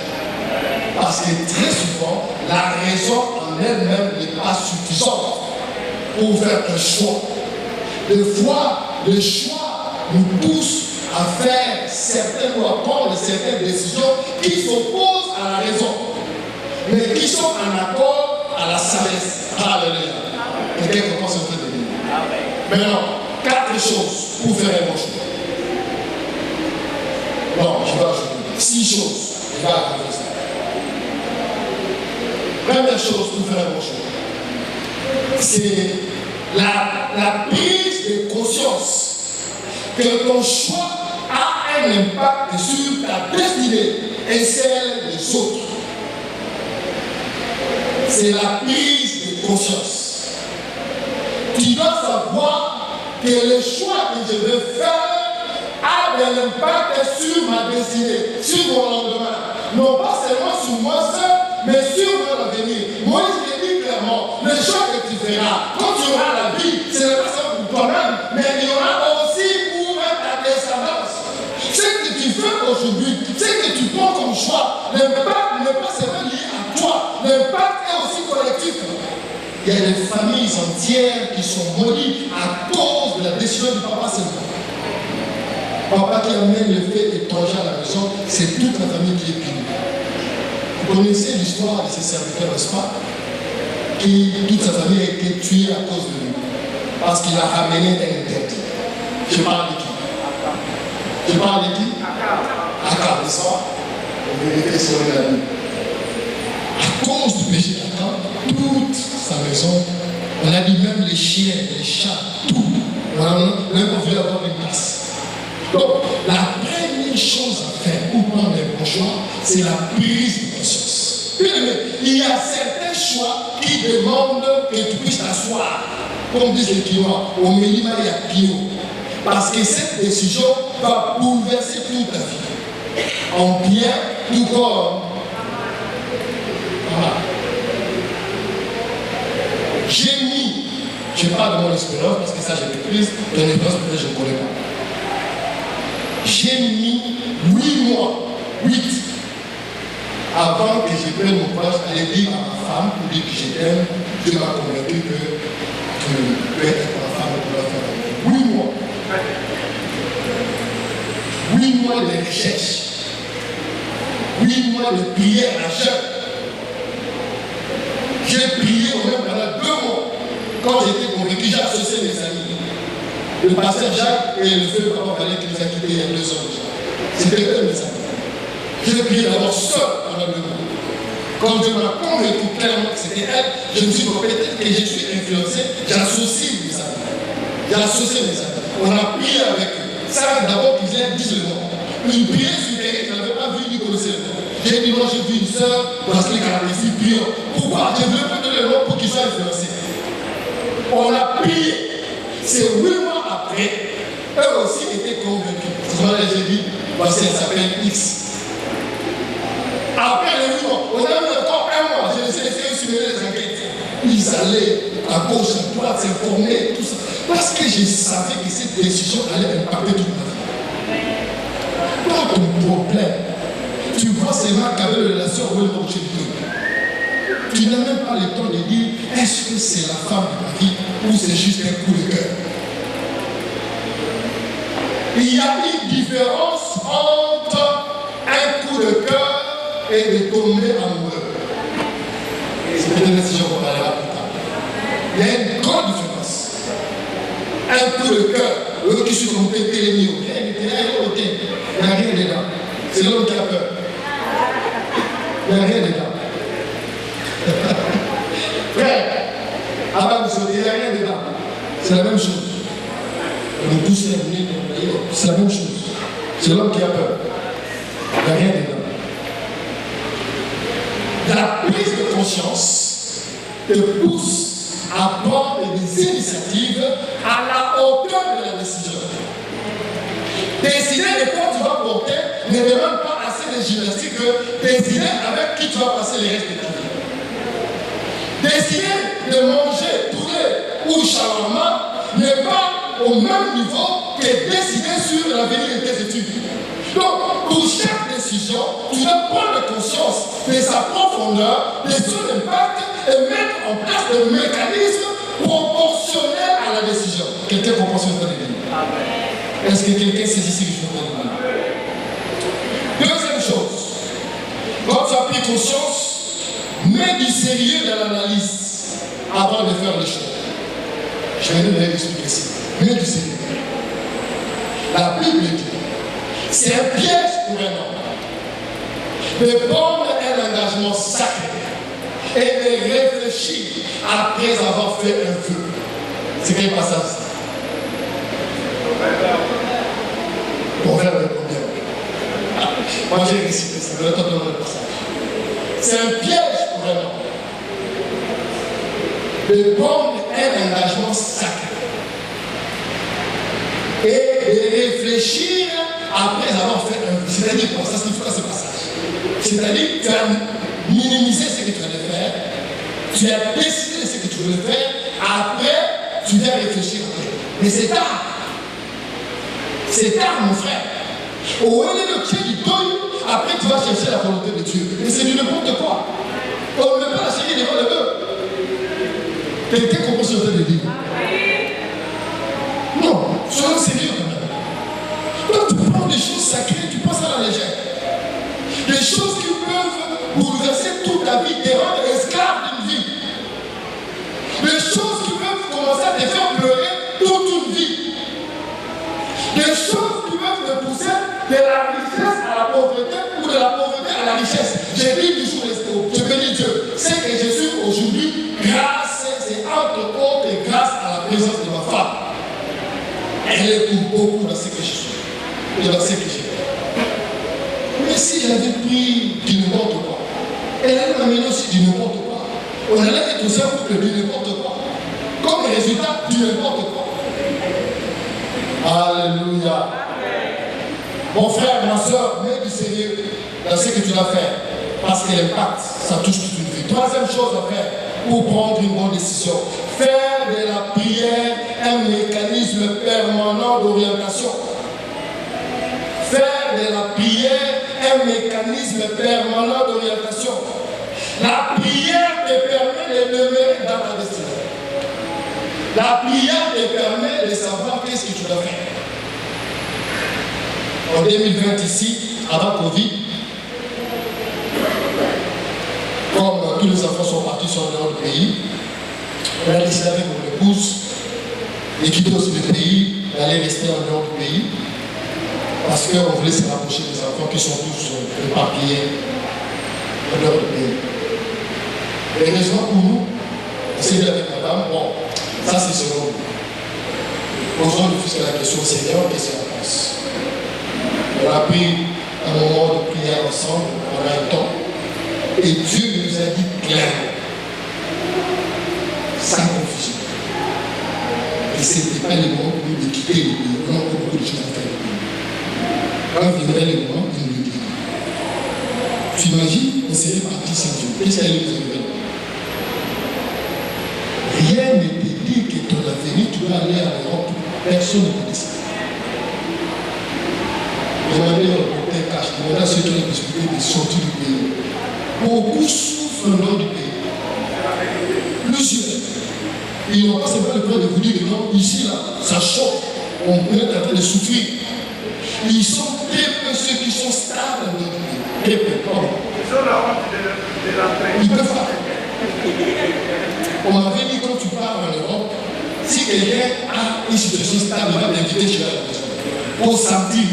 Parce que très souvent, la raison en elle-même n'est pas suffisante pour faire un choix. Des fois, le choix nous pousse à faire certaines ou à prendre certaines décisions qui s'opposent à la raison, mais qui sont en accord à la sagesse. Alléluia. Quelqu'un comprend ce que je veux dire? Maintenant, 4 choses pour faire un bon choix. Non, je vais ajouter 6 choses. Je vais ajouter ça. Première chose pour faire un bon choix, c'est la prise de conscience que ton choix a un impact sur ta destinée et celle des autres. C'est la prise de conscience. Tu dois savoir que le choix que je veux faire a de l'impact sur ma destinée, sur mon lendemain. Non pas seulement sur moi seul, mais sur mon avenir. Moi, je l'ai dit clairement, le choix que tu feras, quand tu auras la vie, ce n'est pas seulement pour toi-même, mais il y aura aussi pour ta descendance. Ce que tu fais aujourd'hui, ce que tu prends comme choix, l'impact n'est pas seulement lié à toi, l'impact est aussi collectif. Il y a des familles entières qui sont maudites à cause de la décision du papa seulement. Papa qui amène le fait étranger à la maison, c'est toute la famille qui est punie. Vous connaissez l'histoire de ces serviteurs, n'est-ce pas? Qui, toute sa famille a été tuée à cause de lui. Parce qu'il a ramené une tête. Je parle de qui? Je parle de qui? Akab, n'est-ce pas? On vérifie sur la vie. À cause du péché d'Akab, toute sa maison, on a dit même les chiens, les chats, tout. On a même pas voulu avoir une place. Donc, la première chose à faire pour prendre un bon choix, c'est la prise de conscience. Il y a certains choix qui demandent que tu puisses t'asseoir, comme disent les clients, au minimum il y a Pio. Parce que cette décision va bouleverser toute ta vie. En bien, tout comme. Voilà. J'ai mis, je parle de mon expérience, parce que ça j'ai prise, ton expérience peut-être je ne connais pas. J'ai mis 8 mois, 8, avant que je prenne mon courage, aller dire à ma femme, pour dire que je t'aime, Dieu m'a convaincu que tu peux être ma femme pour la faire. 8 mois. 8 mois de recherche. 8 mois de prière à jeûne. J'ai prié au même pendant 2 mois. Quand j'étais convaincu, j'ai associé mes amis. Le pasteur Jacques et le feu Papa Valère qui nous a quittés il y a 2 ans déjà. C'était eux mes amis. J'ai prié d'abord seul pendant 2 mois. Quand Dieu m'a convaincu clairement que c'était elle, je me suis dit peut-être que je suis influencé, j'associe mes amis. J'ai associé mes amis. On a prié avec eux. Ça d'abord qu'ils aient 10 le nom. Une prière sur quelqu'un qui n'avait pas vu ni connaissait le nom. J'ai dit non, j'ai vu une soeur, parce que les caractéristiques prions. Pourquoi? Je ne veux pas donner le nom pour qu'ils soient influencés. On a prié. C'est 8 mois après, eux aussi étaient convaincus. C'est ce que j'ai dit, voici elle s'appelle X. Après les 8 mois, on a eu encore 1 mois, je les ai laissés suivre les enquêtes. Ils allaient à gauche, à droite, s'informer, tout ça. Parce que je savais que cette décision allait impacter toute ma vie. Pas ton problème. Tu vois seulement qu'avec la relation, où elle marche du tout. Tu n'as même pas le temps de dire est-ce que c'est la femme de ma vie ou c'est juste un coup de cœur. Il y a une différence entre un coup de cœur et de tomber amoureux. C'est peut-être si je vous parlerai plus tard. Il y a une grande différence. Un coup de cœur, eux qui sont trompés, il n'y a rien dedans. C'est l'homme qui a peur. Il n'y a rien dedans. Frère, avant de sortir, il n'y a rien dedans. C'est la même chose. On nous pousse à venir, c'est la même chose. C'est l'homme qui a peur. Il n'y a rien dedans. La prise de conscience te pousse à prendre des initiatives à la hauteur de la décision. Décider de quoi tu vas porter ne demande pas assez de gymnastique que décider avec qui tu vas passer les restes de ta vie. Décider de manger poulet ou shawarma n'est pas au même niveau que décider sur l'avenir de tes études. Donc, pour chaque décision, tu dois prendre conscience de sa profondeur, de son impact et mettre en place des mécanismes proportionnels à la décision. Quelqu'un comprend ce que je veux dire? Est-ce que quelqu'un saisit ce que je veux dire? Deuxième chose, quand tu as pris conscience, mets du sérieux dans l'analyse avant de faire les choses. Je vais vous expliquer ça. Mets du sérieux. La Bible dit, c'est un piège pour un homme de prendre un engagement sacré et de réfléchir après avoir fait un vœu. C'est quel passage ça? Proverbe le problème. Moi j'ai récité ça, je vais te donner le passage. C'est un piège pour un homme de prendre un engagement sacré et de réfléchir après avoir fait un vœu. C'est-à-dire quoi? Ça signifie quoi ce passage? C'est-à-dire que tu as minimisé ce que tu allais faire, tu as décidé de ce que tu voulais faire, après tu viens réfléchir après. Mais c'est tard. C'est tard, mon frère. Au lieu de Dieu qui donne, après tu vas chercher la volonté de Dieu. Mais c'est du n'importe quoi. On ne peut pas la chercher devant le bœuf. Quelqu'un comprend ce que je veux dire? Non, soyons sérieux quand même. Quand tu prends des choses sacrées, tu passes à la légère. Des choses qui peuvent bouleverser toute ta vie, te rendre esclave d'une vie. Des choses qui peuvent commencer à te faire pleurer toute une vie. Des choses qui peuvent te pousser de la richesse à la pauvreté ou de la pauvreté à la richesse. J'ai dit toujours, je bénis Dieu. C'est que je suis aujourd'hui, grâce, c'est entre autres grâce à la présence de ma femme. Elle est pour beaucoup dans ce que je suis. Et dans ce que j'ai fait. Mais si j'avais pris du n'importe quoi, elle allait m'amener aussi du n'importe quoi. On allait être aussi un couple du n'importe quoi. Comme résultat du n'importe quoi. Alléluia. Mon frère, ma soeur, mets du sérieux dans ce que tu vas faire. Parce que l'impact, ça touche toute une vie. Troisième chose à faire pour prendre une bonne décision. Faire de la prière un mécanisme permanent d'orientation. Faire de la prière un mécanisme permanent d'orientation. La prière te permet de demeurer dans ta destinée. La prière te permet de savoir qu'est-ce que tu dois faire. En 2020 ici, avant Covid, comme tous les enfants sont partis sur le dehors du pays, on a décidé avec mon épouse de quitter aussi le pays, d'aller rester en dehors du pays, parce qu'on voulait se rapprocher des enfants qui sont tous éparpillés en dehors du pays. Heureusement pour nous, on s'est dit avec madame, bon, ça c'est selon nous. Posons nous la question au Seigneur, qu'est-ce qu'on pense? On a pris un moment de prière ensemble pendant un temps, et Dieu nous a dit clairement, sans confusion. Et ce n'était pas le moment pour nous de quitter le pays, comme beaucoup de choses à faire. Quand viendrait le moment, il nous le dit. Tu imagines, on serait parti sans Dieu. Qu'est-ce qu'elle nous a dit? Rien ne te dit que ton avenir, tu vas aller à l'Europe. Personne ne te dit ça. Demandez au docteur Cash, demandez à ceux qui ont discuté de sortir du pays. Beaucoup souffrent en dehors du pays. Plusieurs. Ils n'ont pas seulement le droit de vous dire que non, ici, là, ça choque. On peut être en train de souffrir. Ils sont très peu ceux qui sont stables en dehors du pays. Très peu. Ils peuvent pas. On m'avait dit quand tu pars en Europe, si quelqu'un a une situation stable, il va t'inviter chez la personne pour sentir.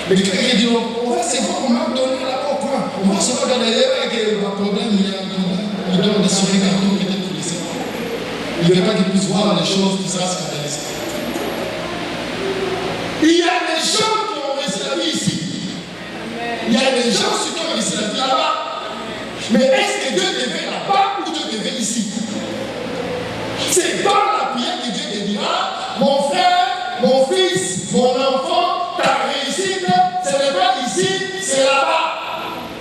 Mais quelqu'un dit non, on va se voir, on m'a donné là au coin. On va se voir dans les lèvres avec un problème, il y a un problème. Il donne des sourires cartons peut-être pour laisser. Il ne veut pas qu'il puisse voir les choses qui sera scandalisées. Il y a des gens qui ont réussi la vie ici. Il y a des gens qui ont réussi la vie là-bas. Mais est-ce que Dieu te veut là-bas ou Dieu te veut ici? C'est dans la prière que Dieu te dira, mon frère, mon fils, mon enfant, ta réussite, ce n'est pas ici, c'est là-bas.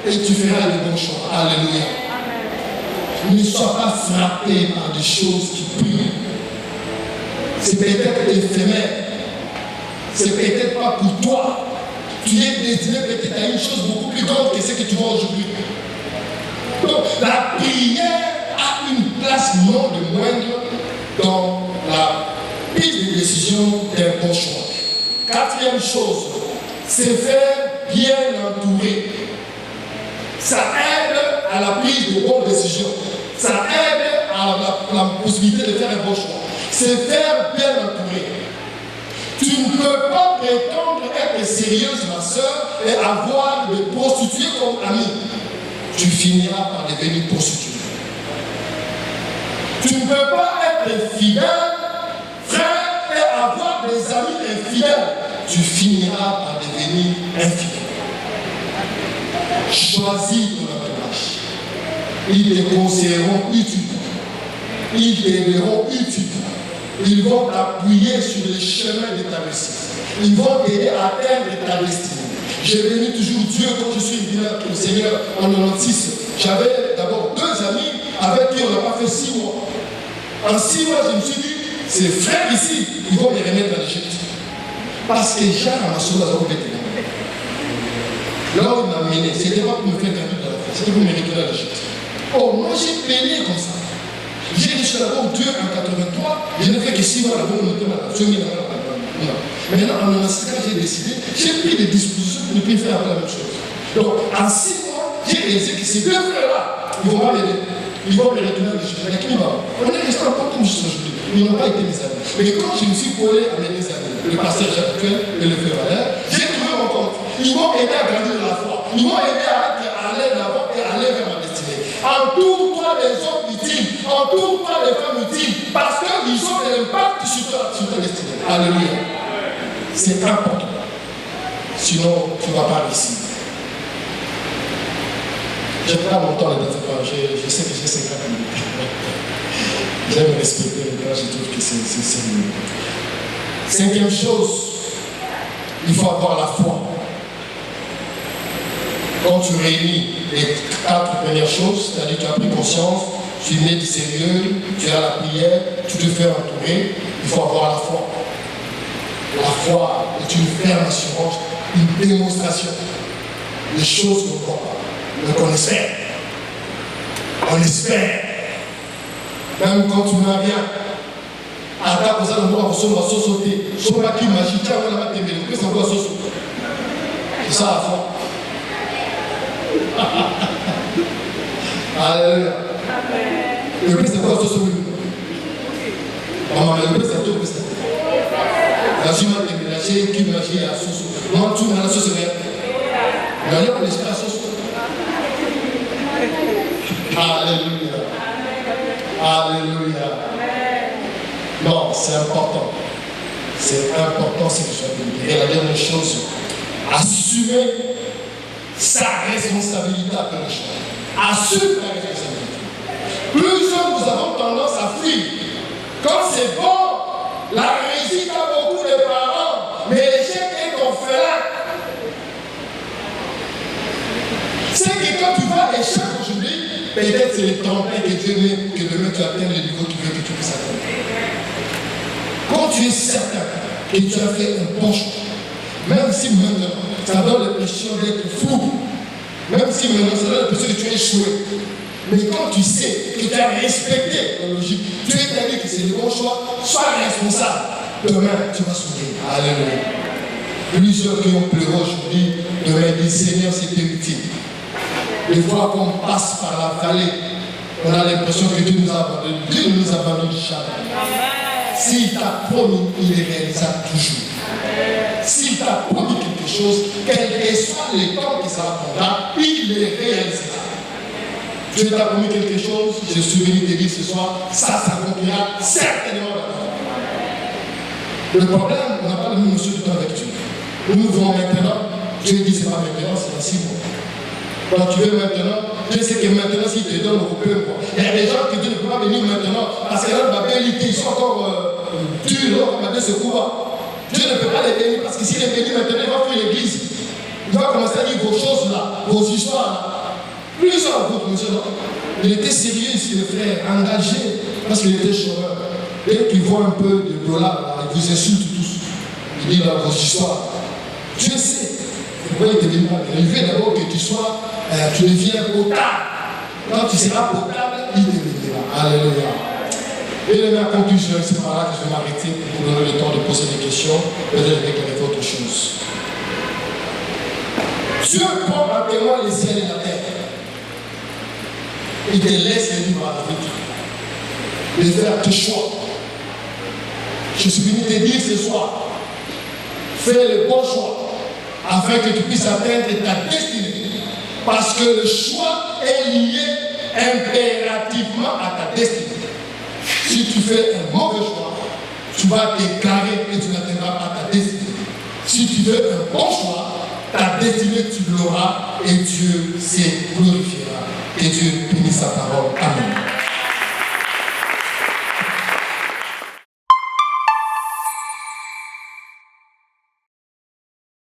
Et tu feras le bon choix. Alléluia. Ne sois pas frappé par des choses qui brillent. C'est peut-être éphémère. C'est peut-être pas pour toi. Tu es destiné peut-être à une chose beaucoup plus grande que ce que tu vois aujourd'hui. Donc, la prière a une place non de moindre dans la prise de décision d'un bon choix. Quatrième chose, c'est faire bien entouré. Ça aide à la prise de bonnes décisions. Ça aide à la possibilité de faire un bon choix. C'est faire bien entouré. Tu ne peux pas prétendre être sérieuse, ma soeur, et avoir des prostituées comme amis. Tu finiras par devenir prostituée. Tu ne peux pas être fidèle, frère, et avoir des amis infidèles. Tu finiras par devenir infidèle. Choisis ton entourage. Ils te considéreront utile. Ils te verront utile. Ils vont t'appuyer sur les chemins de ta réussite. Ils vont t'aider à atteindre ta destinée. J'ai béni toujours Dieu quand je suis venu au Seigneur en 96. J'avais d'abord 2 amis avec qui on n'a pas fait 6 mois. En 6 mois, je me suis dit, ces frères ici, ils vont me remettre en Égypte. Parce que Jean m'a sauvé à Zoro. Là où il m'a mené, ce n'était pas pour me faire gagner dans la vie, c'était pour me retourner en Égypte. Oh, moi j'ai payé comme ça. J'ai reçu d'abord Dieu en 83, je n'ai fait que 6 mois d'abord, on était malade. Maintenant, en 96, quand j'ai décidé, j'ai pris des dispositions pour ne plus faire la même chose. Donc, en 6 mois, j'ai réalisé que ces 2 frères-là, ils vont pas m'aider. Ils vont me retourner en Égypte. On est resté encore comme jusqu'à aujourd'hui. Ils n'ont pas été mes amis. Mais quand je me suis collé à mes amis, le pasteur Jacques et le frère Valère, j'ai trouvé mon compte. Ils m'ont aidé à grandir dans la foi. Ils m'ont aidé à aller de l'avant et à aller vers ma destinée. Entoure-toi des hommes utiles. Entoure-toi des femmes utiles. Parce qu'ils ont de l'impact sur ta destinée. Alléluia. C'est important. Sinon, tu ne vas pas réussir. Je ne prends pas mon temps là-dedans. Je sais que j'ai 50 minutes. J'aime respecter le temps, je trouve que c'est mieux. 5e chose, il faut avoir la foi. Quand tu réunis les 4 premières choses, c'est-à-dire tu as pris conscience, tu mets du sérieux, tu as la prière, tu te fais entourer, il faut avoir la foi. La foi est une ferme assurance, une démonstration des choses qu'on ne voit pas, mais qu'on espère. On espère. Même quand tu n'as rien, à ta posée dans le monde, on va sauter. Je ne sais pas qui magie, tiens, on va t'aimer. C'est ça la foi. Alléluia. Le plus c'est quoi ce soir? Maman, le plus c'est tout. La jument est ménagée, qui magie à sauce. Moi, tout le monde a la sauce verte. Mais on est pas la sauce. Alléluia. Alléluia. Non, c'est important. C'est important ce que je veux dire. Et la dernière chose, assumer sa responsabilité après le choix. Assume ta responsabilité. Plusieurs nous avons tendance à fuir. Quand c'est bon, la réussite a beaucoup de parents, mais l'échec est orphelin. C'est que quand tu vas échec aujourd'hui, peut-être c'est le tremplin que Dieu met, que demain tu atteins le niveau qu'il veut que tu puisses atteindre. Quand tu es certain que tu as fait un bon choix, même si maintenant ça donne l'impression d'être fou, même si maintenant ça donne l'impression que tu as échoué, mais quand tu sais que tu as respecté la logique, tu es dit que c'est le bon choix, sois responsable. Demain, tu vas sourire. Alléluia. Plusieurs qui ont pleuré aujourd'hui, demain disent Seigneur, c'était utile. Des fois qu'on passe par la vallée, on a l'impression que Dieu nous a abandonnés. Dieu ne nous abandonne jamais. S'il t'a promis, il les réalisera toujours. S'il t'a promis quelque chose, quel que soit les temps que ça prendra, il les réalisera. Dieu t'a promis quelque chose, je suis venu te dire ce soir, ça s'accomplira certainement. Le problème, on n'a pas le même notion du temps avec Dieu. Nous nous voulons maintenant, Dieu dit c'est pas maintenant, c'est dans 6 mois. Donc tu veux maintenant, Dieu sait que maintenant s'il te donne, on peut quoi. Il y a des gens qui Dieu ne peut pas venir maintenant parce que là, ils sont encore durs, comme Dieu se couvre. Dieu ne peut pas les bénir parce que s'il les bénit maintenant, il va fuir l'église. Il va commencer à dire vos choses là, vos histoires là. Plusieurs groupes, monsieur, non. Il était sérieux ici, le frère, engagé, parce qu'il était chômeur. Dès qu'il voit un peu de dollars là, il vous insulte tous. Il dit là vos histoires. Dieu sait. Pourquoi il te dit pas? Il veut d'abord que tu sois, tu deviens potable. Quand tu seras potable, il te bénira. Alléluia. Et la conclusion, c'est par là que je vais m'arrêter pour vous donner le temps de poser des questions. Peut-être je vais clarifier autre chose. Dieu prend en témoin les ciels et la terre. Il te laisse le libre arbitre de faire tes choix. Je suis venu te dire ce soir, fais le bon choix afin que tu puisses atteindre ta destinée. Parce que le choix est lié impérativement à ta destinée. Si tu fais un mauvais choix, tu vas t'égarer et tu n'atteindras pas ta destinée. Si tu fais un bon choix, ta destinée tu l'auras et Dieu se glorifiera. Que Dieu bénisse sa parole. Amen.